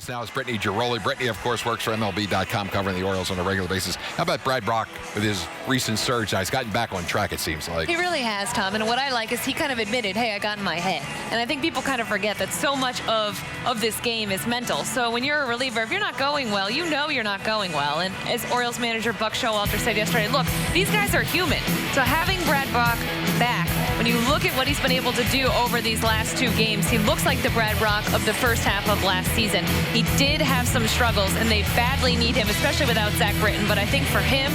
us now is Brittany Ghiroli. Brittany, of course, works for MLB.com covering the Orioles on a regular basis. How about Brad Brock with his recent surge? Now, he's gotten back on track, it seems like. He really has, Tom. And what I like is he kind of admitted, hey, I got in my head. And I think people kind of forget that so much of this game is mental. So when you're a reliever, if you're not going well, you know you're not going well. And as Orioles manager Buck Showalter said yesterday, look, these guys are human. So having Brad Brock back, when you look at what he's been able to do over these last two games, he looks like the Brad Brock of the first half of last season. He did have some struggles, and they badly need him, especially without Zach Britton. But I think for him,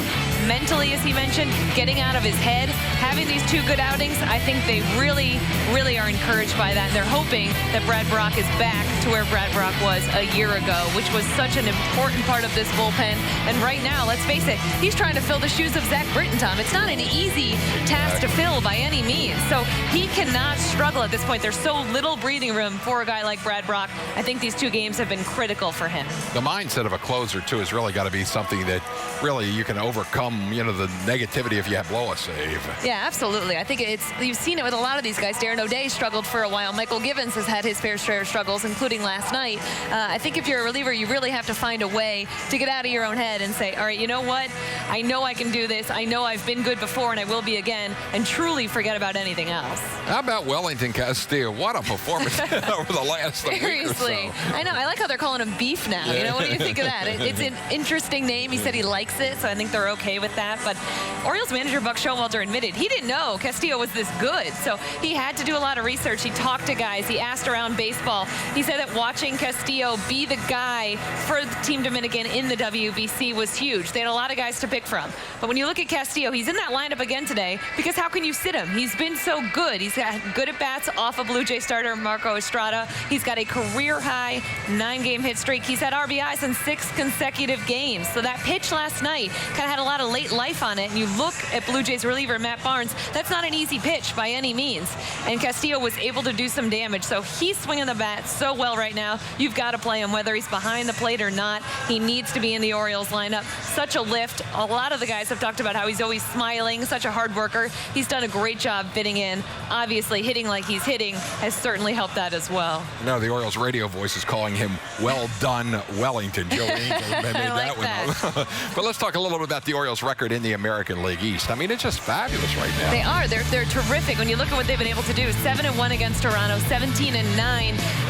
mentally, as he mentioned, getting out of his head, having these two good outings, I think they really, really are encouraged by that. And they're hoping that Brad Brock is back to where Brad Brock was a year ago, which was such an important part of this bullpen. And right now, let's face it, he's trying to fill the shoes of Zach Britton, Tom. It's not an easy task to fill by any means. So he cannot struggle at this point. There's so little breathing room for a guy like Brad Brock. I think these two games have been critical for him. The mindset of a closer, too, has really got to be something that really you can overcome, you know, the negativity if you have blow a save. Yeah, absolutely. I think you've seen it with a lot of these guys. Darren O'Day struggled for a while. Michael Givens has had his fair share of struggles, including last night. I think if you're a reliever, you really have to find a way to get out of your own head and say, all right, you know what? I know I can do this. I know I've been good before, and I will be again, and truly forget about anything else. How about Wellington Castillo? What a performance over the last week or so. Seriously. I know. I like how they're calling him Beef now. You know, what do you think of that? It's an interesting name. He said he likes it, so I think they're okay with that. But Orioles manager Buck Showalter admitted he didn't know Castillo was this good. So he had to do a lot of research. He talked to guys. He asked around baseball. He said that watching Castillo be the guy for Team Dominican in the WBC was huge. They had a lot of guys to pick from. But when you look at Castillo, he's in that lineup again today because how can you sit him? He's been so good. He's got good at-bats off of Blue Jay starter Marco Estrada. He's got a career-high 9-game hit streak. He's had RBIs in 6 consecutive games. So that pitch last night kind of had a lot of late life on it. And you look at Blue Jays reliever Matt Barnes, that's not an easy pitch by any means. And Castillo was able to do some damage. So he's swinging the bat so well right now. You've got to play him, whether he's behind the plate or not. He needs to be in the Orioles lineup. Such a lift. A lot of the guys have talked about how he's always smiling, such a hard worker. He's done a great job fitting in. Obviously, hitting like he's hitting has certainly helped that as well. No, the Orioles radio voice is calling him well done Wellington. Joe Angel made that one. But let's talk a little bit about the Orioles' record in the American League East. I mean, it's just fabulous right now. They are. They're terrific. When you look at what they've been able to do, 7-1 against Toronto, 17-9.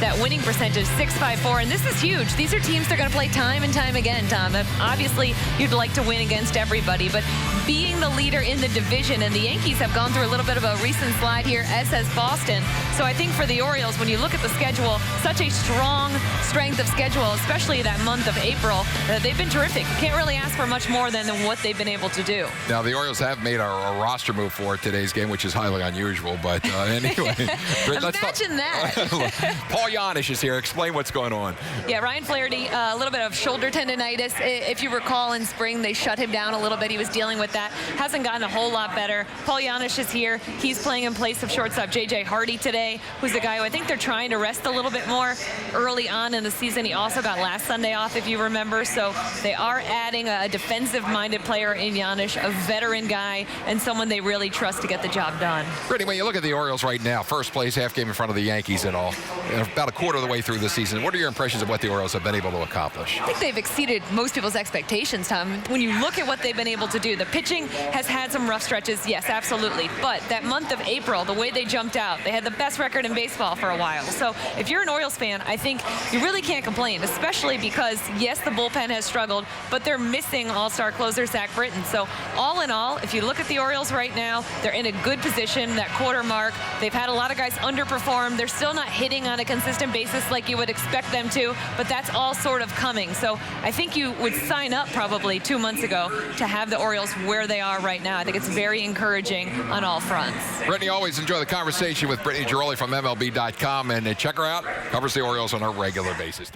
That winning percentage, 6.54. And this is huge. These are teams they're going to play time and time again, Tom. Obviously, you'd like to win against everybody, but being the leader in the division, and the Yankees have gone through a little bit of a recent slide here, as has Boston. So I think for the Orioles, when you look at the schedule, such a strong strength of schedule, especially that month of April, they've been terrific. You can't really ask for much more than what they've been able to do. Now, the Orioles have made a roster move for today's game, which is highly unusual, but anyway. Imagine that. Paul Janisch is here. Explain what's going on. Yeah, Ryan Flaherty, a little bit of shoulder tendonitis. If you recall, in spring, they shut him down a little bit. He was dealing with that. Hasn't gotten a whole lot better. Paul Janisch is here. He's playing in place of shortstop J.J. Hardy today, who's a guy who I think they're trying to rest a little bit more early on in the season. He also got last Sunday off, if you remember. So they are adding a defensive-minded player in Janisch, a veteran guy, and someone they really trust to get the job done. Brittany, when you look at the Orioles right now, first place, half game in front of the Yankees and all, about a quarter of the way through the season, what are your impressions of what the Orioles have been able to accomplish? I think they've exceeded most people's expectations, Tom. When you look at what they've been able to do, the pitching has had some rough stretches, yes, absolutely. But that month of April, the way they jumped out, they had the best record in baseball for a while. So if you're an Orioles fan, I think you really can't complain, especially because, yes, the bullpen has struggled, but they're missing all-star closer Zach Britton. So all in all, if you look at the Orioles right now, they're in a good position, that quarter mark. They've had a lot of guys underperform. They're still not hitting on a consistent basis like you would expect them to, but that's all sort of coming. So I think you would sign up probably 2 months ago to have the Orioles where they are right now. I think it's very encouraging on all fronts. Brittany, always enjoy the conversation with Brittany Ghiroli from MLB.com, and check her out. Covers the Orioles on a regular basis.